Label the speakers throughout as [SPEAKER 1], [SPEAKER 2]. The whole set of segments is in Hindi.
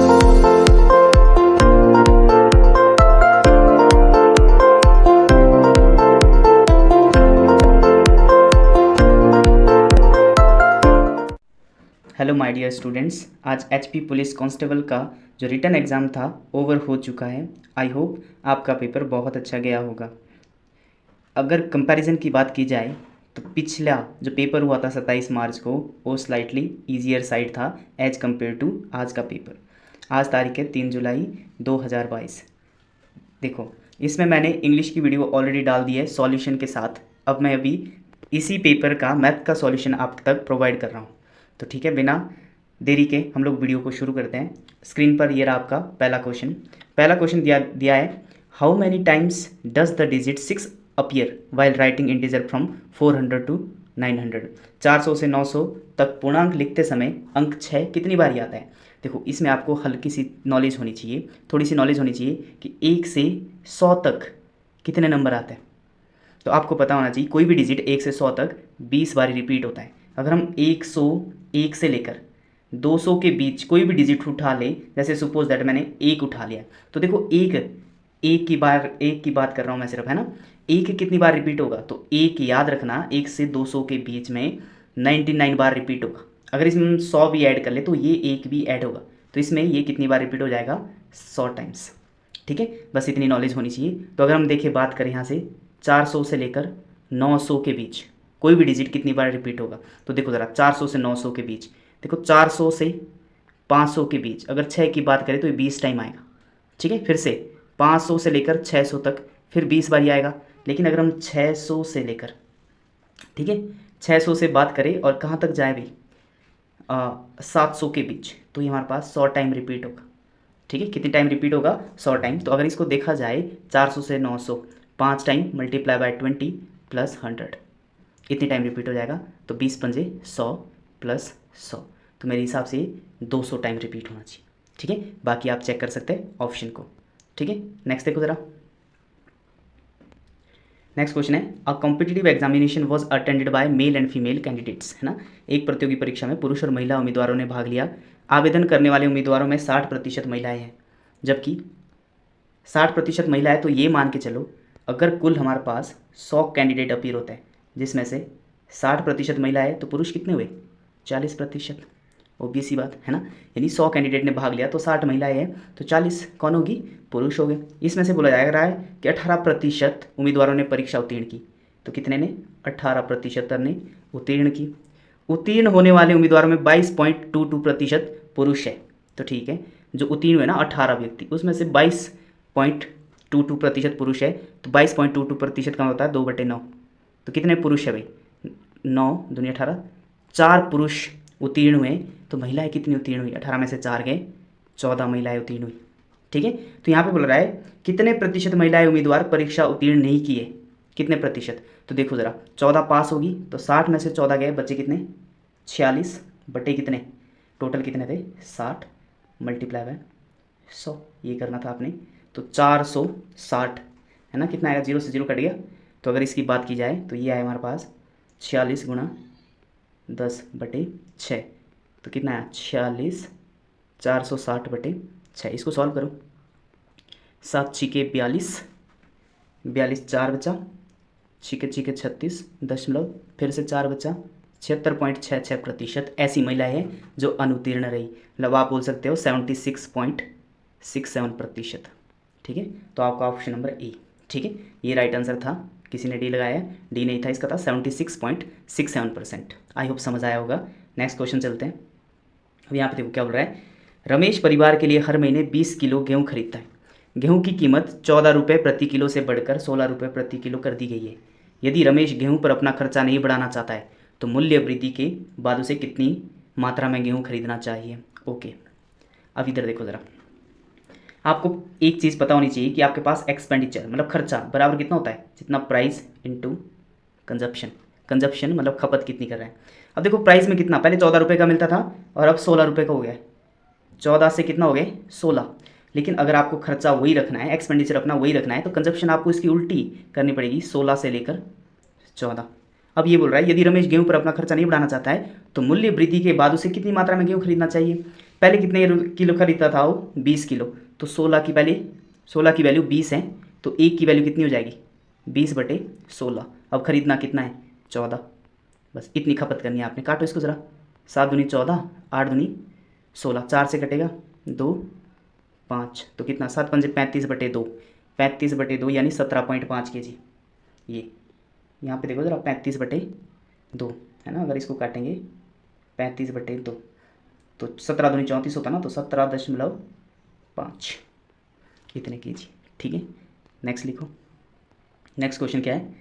[SPEAKER 1] हेलो माय डियर स्टूडेंट्स, आज एचपी पुलिस कांस्टेबल का जो रिटन एग्ज़ाम था ओवर हो चुका है। आई होप आपका पेपर बहुत अच्छा गया होगा। अगर कंपैरिजन की बात की जाए तो पिछला जो पेपर हुआ था 27 मार्च को वो स्लाइटली ईजियर साइड था एज कम्पेयर टू आज का पेपर। आज तारीख है 3 जुलाई 2022। देखो, इसमें मैंने इंग्लिश की वीडियो ऑलरेडी डाल दी है सॉल्यूशन के साथ। अब मैं अभी इसी पेपर का मैथ का सॉल्यूशन आप तक प्रोवाइड कर रहा हूँ। तो ठीक है, बिना देरी के हम लोग वीडियो को शुरू करते हैं। स्क्रीन पर ये रहा आपका पहला क्वेश्चन दिया है, how many times does the digit 6 appear while writing integer from 400 to 900। 400 से 900 तक पूर्णांक लिखते समय अंक 6 कितनी बार आता है। देखो, इसमें आपको हल्की सी नॉलेज होनी चाहिए, थोड़ी सी नॉलेज होनी चाहिए कि 1 से 100 तक कितने नंबर आते हैं। तो आपको पता होना चाहिए कोई भी डिजिट 1 से 100 तक 20 बार रिपीट होता है। अगर हम 101 से लेकर 200 के बीच कोई भी डिजिट उठा ले, जैसे सपोज दैट मैंने 1 उठा लिया, तो देखो एक की बात कर रहा हूँ मैं सिर्फ, है ना। 1 कितनी बार रिपीट होगा, तो 1 याद रखना 1 से 200 के बीच में 99 बार रिपीट होगा। अगर इसमें हम 100 भी ऐड कर ले तो ये 1 भी ऐड होगा, तो इसमें ये कितनी बार रिपीट हो जाएगा, 100 टाइम्स। ठीक है, बस इतनी नॉलेज होनी चाहिए। तो अगर हम देखिए बात करें यहाँ से 400 से लेकर 900 के बीच कोई भी डिजिट कितनी बार रिपीट होगा, तो देखो ज़रा 400 से 900 के बीच, देखो 400 से 500 के बीच अगर 6 की बात करें तो ये 20 टाइम आएगा। ठीक है, फिर से 500 से लेकर 600 तक फिर 20 बार ही आएगा। लेकिन अगर हम 600 से लेकर, ठीक है, 600 से बात करें और कहाँ तक जाए भाई, 700 के बीच, तो ये हमारे पास 100 टाइम रिपीट होगा। ठीक है, कितनी टाइम रिपीट होगा, 100 टाइम। तो अगर इसको देखा जाए 400 से 900 5 टाइम मल्टीप्लाई बाय 20 प्लस 100, इतनी टाइम रिपीट हो जाएगा। तो 20 पंजे 100 प्लस 100, तो मेरे हिसाब से 200 टाइम रिपीट होना चाहिए। ठीक है, बाकी आप चेक कर सकते हैं ऑप्शन को। ठीक है, नेक्स्ट देखो ज़रा। नेक्स्ट क्वेश्चन है, a competitive examination was attended by male and female candidates, है ना। एक प्रतियोगी परीक्षा में पुरुष और महिला उम्मीदवारों ने भाग लिया। आवेदन करने वाले उम्मीदवारों में 60% महिलाएँ हैं, जबकि 60% महिला है। तो ये मान के चलो, अगर कुल हमारे पास 100 कैंडिडेट अपीयर होता है जिसमें से 60% महिला है, तो पुरुष कितने हुए, 40%। ओबीसी बात है ना, यानी 100 कैंडिडेट ने भाग लिया तो 60 महिलाएं हैं, तो 40 कौन होगी, पुरुष हो गए। इसमें से बोला जा रहा है कि 18% उम्मीदवारों ने परीक्षा उत्तीर्ण की, तो कितने ने, 18% ने उत्तीर्ण की। उत्तीर्ण होने वाले उम्मीदवारों में 22.22% पुरुष है। तो ठीक है, जो उत्तीर्ण हुए ना 18 व्यक्ति, उसमें से 22.22% पुरुष है, तो 22.22% का होता है 2/9। तो कितने पुरुष है भाई, 9 दूनी 18, 4 पुरुष उत्तीर्ण हुए। तो महिलाएं कितनी उत्तीर्ण हुई, 18 में से 4 गए, 14 महिलाएं उत्तीर्ण हुई। ठीक है, तो यहाँ पे बोल रहा है कितने प्रतिशत महिलाएं उम्मीदवार परीक्षा उत्तीर्ण नहीं किए, कितने प्रतिशत। तो देखो ज़रा, 14 पास होगी, तो 60 में से 14 गए, बच्चे कितने, 46 बटे कितने, टोटल कितने थे, 60 मल्टीप्लाई बाय 100, ये करना था आपने। तो 460 है ना, कितना आएगा, 0 से 0 कट गया। तो अगर इसकी बात की जाए तो ये आया हमारे पास 46 गुणा 10/6, तो कितना आया 46, 460/6। इसको सॉल्व करो, 7 छिके 42, 42 4 बचा, छिके 36., फिर से 4 बचा, 76.66% ऐसी महिलाएं हैं जो अनुत्तीर्ण रही। मतलब आप बोल सकते हो 76.67%। ठीक है, तो आपका ऑप्शन नंबर ए। ठीक है, ये राइट आंसर था। किसी ने डी लगाया, डी नहीं था, इसका था 76.67%। आई होप समझ आया होगा। नेक्स्ट क्वेश्चन चलते हैं। अब यहाँ पे देखो क्या बोल रहा है, रमेश परिवार के लिए हर महीने 20 किलो गेहूँ खरीदता है। गेहूँ की कीमत 14 रुपये प्रति किलो से बढ़कर 16 रुपये प्रति किलो कर दी गई है। यदि रमेश गेहूँ पर अपना खर्चा नहीं बढ़ाना चाहता है तो मूल्य वृद्धि के बाद उसे कितनी मात्रा में गेहूँ खरीदना चाहिए। ओके, अब इधर देखो ज़रा, आपको एक चीज़ पता होनी चाहिए कि आपके पास एक्सपेंडिचर मतलब खर्चा बराबर कितना होता है, जितना प्राइस इनटू कंजप्शन। कंजप्शन मतलब खपत कितनी कर रहे हैं। अब देखो प्राइस में कितना, पहले 14 रुपये का मिलता था और अब 16 रुपये का हो गया है। 14 से कितना हो गए, 16। लेकिन अगर आपको खर्चा वही रखना है, एक्सपेंडिचर अपना वही रखना है, तो कंजप्शन आपको इसकी उल्टी करनी पड़ेगी, 16 से लेकर 14। अब ये बोल रहा है यदि रमेश गेहूं पर अपना खर्चा नहीं बढ़ाना चाहता है तो मूल्य वृद्धि के बाद उसे कितनी मात्रा में गेहूं खरीदना चाहिए। पहले कितने किलो खरीदता था वो, 20 किलो, तो 16 की वैल्यू 20 है, तो 1 की वैल्यू कितनी हो जाएगी, 20/16। अब खरीदना कितना है, 14। बस इतनी खपत करनी है आपने। काटो इसको ज़रा, 7 दूनी 14, 8 दूनी 16, 4 से कटेगा 2, 5, तो कितना, 7 पंजे 35/2, 35/2 यानी 17.5 kg। ये यहाँ पे देखो ज़रा, 35/2 है ना, अगर इसको काटेंगे 35/2 तो 17 दूनी 34 होता ना, तो 17.5 इतने kg। ठीक है, नेक्स्ट लिखो। नेक्स्ट क्वेश्चन क्या है,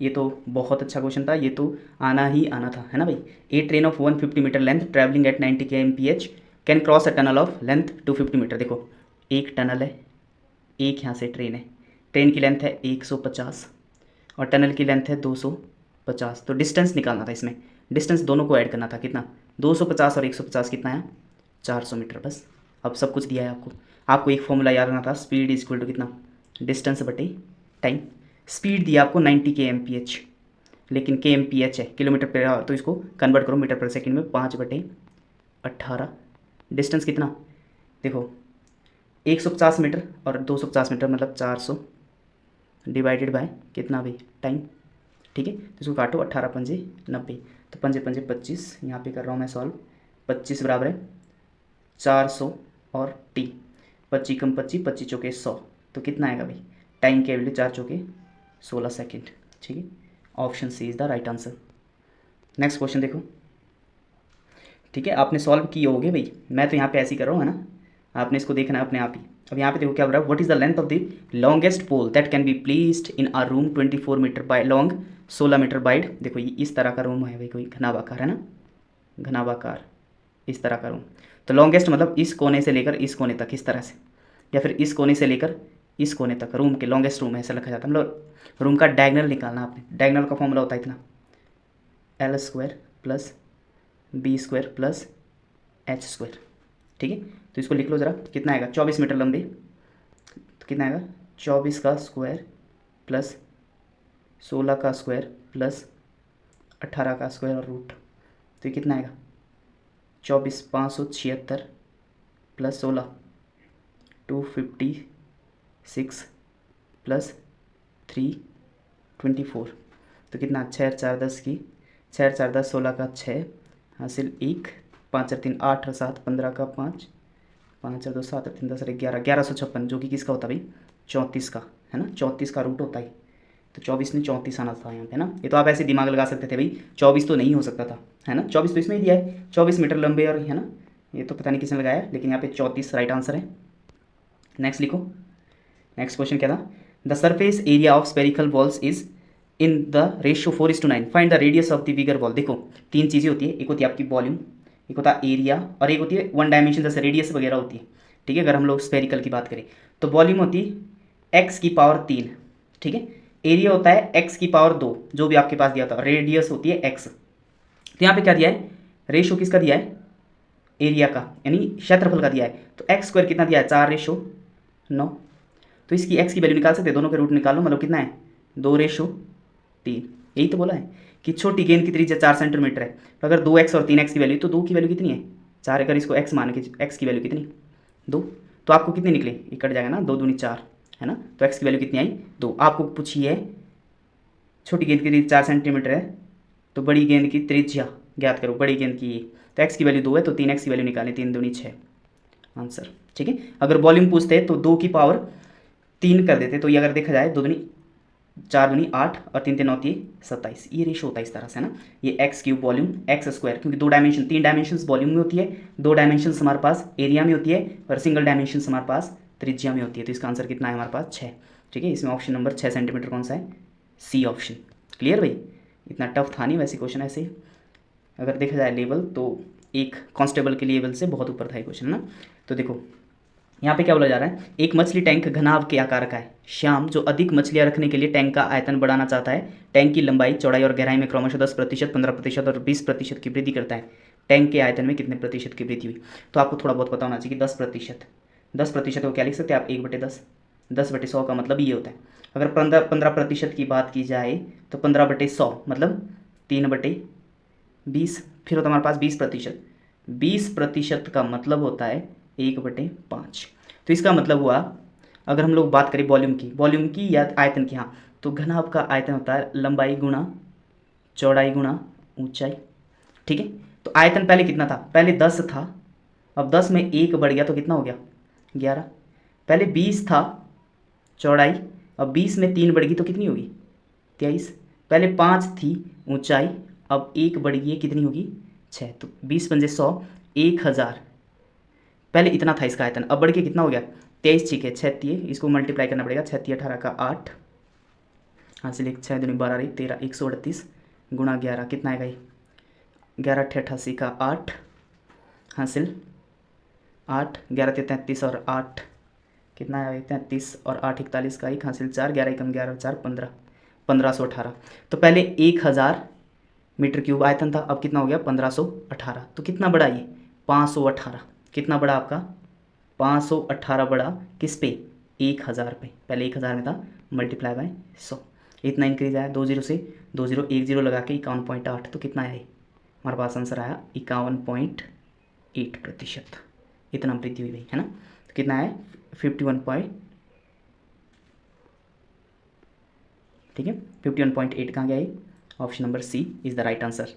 [SPEAKER 1] ये तो बहुत अच्छा क्वेश्चन था, ये तो आना ही आना था, है ना भाई। A train of 150 metre length travelling at 90 kmph can cross a tunnel of length 250 metre. देखो एक टनल है, एक यहाँ से ट्रेन है, ट्रेन की लेंथ है 150 और टनल की लेंथ है 250, तो डिस्टेंस निकालना था इसमें, डिस्टेंस दोनों को ऐड करना था। कितना, 250 और 150 कितना है, 400 मीटर। बस अब सब कुछ दिया है आपको। आपको एक फॉर्मूला याद रखना था, स्पीड इज इक्वल टू कितना, डिस्टेंस बटे टाइम। स्पीड दिया आपको 90 kmph, लेकिन kmph है किलोमीटर पर आवर, तो इसको कन्वर्ट करो मीटर पर सेकंड में, 5/18। डिस्टेंस कितना, देखो 150 मीटर और 250 मीटर मतलब 400 डिवाइडेड बाय कितना भाई, टाइम। ठीक है, तो इसको काटो, 18 पंजे 90, तो पंजे पंजे 25, यहाँ पे कर रहा हूँ मैं सॉल्व। 25 बराबर है 400 और टी, 25 कम 25, 25 चौके 100, तो कितना आएगा भाई, टाइम की वैल्यू 4 चौके 16 सेकेंड। ठीक है, option C is the right answer. Next question देखो। ठीक है, आपने सॉल्व किए होगे भाई, मैं तो यहाँ पे ऐसे ही कर रहा हूँ, है ना, आपने इसको देखना है अपने आप ही। अब यहाँ पे देखो क्या बोल रहा है, what is the length of the longest pole that can be placed in a room 24 metre by long 16 metre wide. देखो ये इस तरह का रूम है भाई, कोई घनावाकार है ना, घनावाकार इस तरह का रूम। तो लॉन्गेस्ट मतलब इस कोने से लेकर इस कोने तक, इस तरह से, या फिर इस कोने से लेकर इस कोने तक रूम के लॉन्गेस्ट रूम है, ऐसा लिखा जाता है। मतलब रूम का डायगनल निकालना आपने, डायगनल का फॉर्मूला होता है इतना, L² plus B² plus H²। ठीक है, तो इसको लिख लो ज़रा, कितना आएगा, 24 मीटर लंबे, तो कितना आएगा, 24 का स्क्वायर प्लस 16 का स्क्वायर प्लस 18 का स्क्वायर और रूट, तो ये कितना आएगा, 24 576 प्लस 16 256 प्लस 324, तो कितना, 6 4 10 की 6 4 10 16 का 6 हासिल 1 5 4 3 8 और 7 15 का 5 5 4 2 7 3 10 11 1156, जो कि किसका होता है भाई, 34 का, है ना, 34 का रूट होता है, तो 24 ने 34 आना था यहाँ पे ना। ये तो आप ऐसे दिमाग लगा सकते थे भाई, 24 तो नहीं हो सकता था, है ना, 24 तो इसमें ही दिया है, 24 मीटर लंबे और, है ना, ये तो पता नहीं किसने लगाया, लेकिन यहाँ पे 34 राइट आंसर है। नेक्स्ट लिखो। नेक्स्ट क्वेश्चन क्या था, the surface area of spherical balls is in the ratio 4:9, find the radius of the bigger ball. देखो 3 चीज़ें होती है, एक होती है आपकी वॉल्यूम, एक होता है एरिया, और एक होती है 1 डायमेंशन जैसे रेडियस वगैरह होती है। ठीक है, अगर हम लोग स्पेरिकल की बात करें तो वॉल्यूम होती है x⁻3, ठीक है, एरिया होता है x⁻2 जो भी आपके पास दिया था, रेडियस होती है x। तो यहाँ पे क्या दिया है, रेशियो किसका दिया है, एरिया का, यानी क्षेत्रफल का दिया है, तो x² कितना दिया है, 4:9, तो इसकी x की वैल्यू निकाल सकते हैं, दोनों के रूट निकालो, मतलब कितना है, 2:3। यही तो बोला है कि छोटी गेंद की त्रिज्या 4 सेंटीमीटर है, तो अगर 2x और 3x की वैल्यू, तो 2 की वैल्यू कितनी है, 4, अगर इसको x मान के, x की वैल्यू कितनी, 2, तो आपको कितनी निकले, ये कट जाएगा ना, 2 दूनी 4, है ना, तो x की वैल्यू कितनी आई, 2। आपको पूछी है छोटी गेंद की त्रिज्या 4 सेंटीमीटर है, तो बड़ी गेंद की त्रिज्या ज्ञात करो, बड़ी गेंद की, तो x की वैल्यू 2 है, तो 3x की वैल्यू निकालें, 3 दूनी 6 आंसर। ठीक है, अगर वॉल्यूम पूछते तो 2 की पावर 3 कर देते, तो ये अगर देखा जाए 2 दूनी 4 दूनी 8 और 3 3 9 27, ये रेशो होता है इस तरह से ना, ये x³ वॉल्यूम x², क्योंकि 2 डायमेंशन 3 डायमेंशन वॉल्यूम में होती है, 2 डायमेंशन हमारे पास एरिया में होती है, और सिंगल डायमेंशन हमारे पास त्रिज्या में होती है, तो इसका आंसर कितना है हमारे पास 6। ठीक है, इसमें ऑप्शन नंबर 6 सेंटीमीटर कौन सा है, सी ऑप्शन। क्लियर भाई, इतना टफ था नहीं वैसे क्वेश्चन, ऐसे अगर देखा जाए लेवल तो एक कांस्टेबल के लेवल से बहुत ऊपर था ये क्वेश्चन ना। तो देखो यहाँ पे क्या बोला जा रहा है, एक मछली टैंक घनाभ के आकार का है, श्याम जो अधिक मछलियाँ रखने के लिए टैंक का आयतन बढ़ाना चाहता है, टैंक की लंबाई चौड़ाई और गहराई में क्रमशः 10%, 15% और 20% की वृद्धि करता है, टैंक के आयतन में कितने प्रतिशत की वृद्धि हुई। तो आपको थोड़ा बहुत पता होना चाहिए कि 10%, 10% को क्या लिख सकते हैं आप, 1/10, 10/100 का मतलब ये होता है। अगर 15% की बात की जाए तो 15/100 मतलब 3/20, फिर होता है हमारे पास 20%, 20% का मतलब होता है 1/5। तो इसका मतलब हुआ, अगर हम लोग बात करें वॉल्यूम की या आयतन की, हाँ, तो घनाभ का आयतन होता है लंबाई गुणा चौड़ाई गुणा ऊंचाई। ठीक है, तो आयतन पहले कितना था, पहले 10 था, अब 10 में 1 बढ़ गया तो कितना हो गया 11। पहले 20 था चौड़ाई, अब 20 में 3 बढ़ गई तो कितनी होगी 23। पहले 5 थी ऊंचाई, अब 1 बढ़ गई कितनी होगी 6। तो 20 पंजे 100, 1000। पहले इतना था इसका आयतन, अब बढ़ के कितना हो गया 23। ठीक है, 6 तिये, इसको मल्टीप्लाई करना पड़ेगा, 6 तिये 18 का 8, हासिल 1 6 दूनी 12 रही 13, 138 गुणा 11 कितना आएगा ये 11 8 88 का 8, हासिल 8, 11 33 और 8 कितना आया 33 और 8 41 का 1, हासिल 4, 11 1 11 4 15, 1518। तो पहले 1000 मीटर क्यूब आयतन था, अब कितना हो गया 1518। तो कितना बड़ा ये 518। कितना बड़ा आपका 518 बड़ा किस पे 1000 पे, पहले 1000 में था, मल्टीप्लाई बाय 100, इतना इंक्रीज आया। 20 से 20 1 0 लगा के 51.8। तो कितना आया हमारे पास आंसर आया 51.8%। इतना वृद्धि हुई भाई, है ना। तो कितना है 51 ठीक है 51.8 कहाँ गया ये, option number C is the right answer.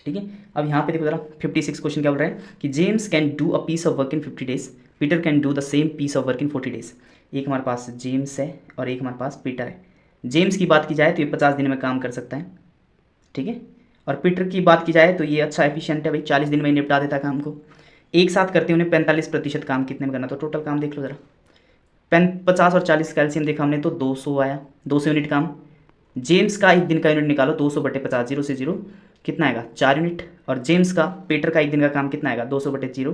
[SPEAKER 1] ठीक है, अब यहाँ पे देखो जरा 56 क्वेश्चन क्या बोल रहा है कि James can do a piece of work in 50 days, Peter can do the same piece of work in 40 days. एक हमारे पास जेम्स है और एक हमारे पास पीटर है। जेम्स की बात की जाए तो ये 50 दिन में काम कर सकता है, ठीक है, और पीटर की बात की जाए तो ये अच्छा एफिशिएंट है भाई, 40 दिन में निपटा देता है काम को। एक साथ करते हैं उन्हें 45% काम कितने में करना, तो टोटल काम देख लो जरा, 50 और 40 कैल्शियम देखा हमने तो 200 आया, 200 यूनिट काम। जेम्स का एक दिन का यूनिट निकालो, 200/50, 0 से 0 कितना आएगा 4 यूनिट। और जेम्स का पीटर का एक दिन का काम कितना आएगा 200/0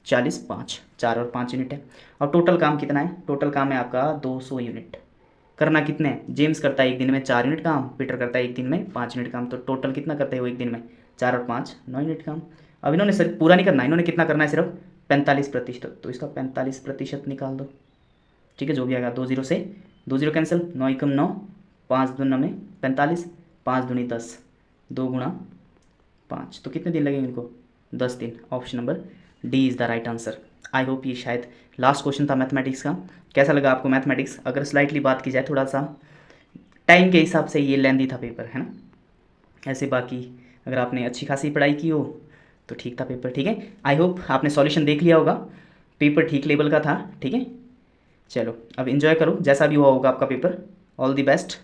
[SPEAKER 1] 40 5, 4 और 5 यूनिट है। और टोटल काम कितना है, टोटल काम है आपका 200 यूनिट। करना कितने हैं, जेम्स करता है एक दिन में 4 यूनिट काम, पीटर करता है एक दिन में 5 यूनिट काम। तो टोटल कितना करते हैं वो एक दिन में 4 और 5 9 यूनिट काम। अब इन्होंने सिर्फ पूरा नहीं करना, इन्होंने कितना करना है सिर्फ 45%, तो इसका 45% निकाल दो। ठीक है, जो भी आएगा 20 से 20 कैंसिल, 9 एकम 9, 5 दूनी 9 में 45, 5 दूनी 10, 2 गुणा 5, तो कितने दिन लगेंगे इनको 10 दिन। Option number D is the right answer. I hope ये शायद लास्ट क्वेश्चन था मैथमेटिक्स का। कैसा लगा आपको मैथमेटिक्स, अगर स्लाइटली बात की जाए थोड़ा सा टाइम के हिसाब से ये लेंदी था पेपर, है ना। ऐसे बाकी अगर आपने अच्छी खासी पढ़ाई की हो तो ठीक था पेपर, ठीक है। आई होप आपने सॉल्यूशन देख लिया होगा, पेपर ठीक लेवल का था, ठीक है। चलो अब एंजॉय करो, जैसा भी हुआ होगा आपका पेपर। All the best.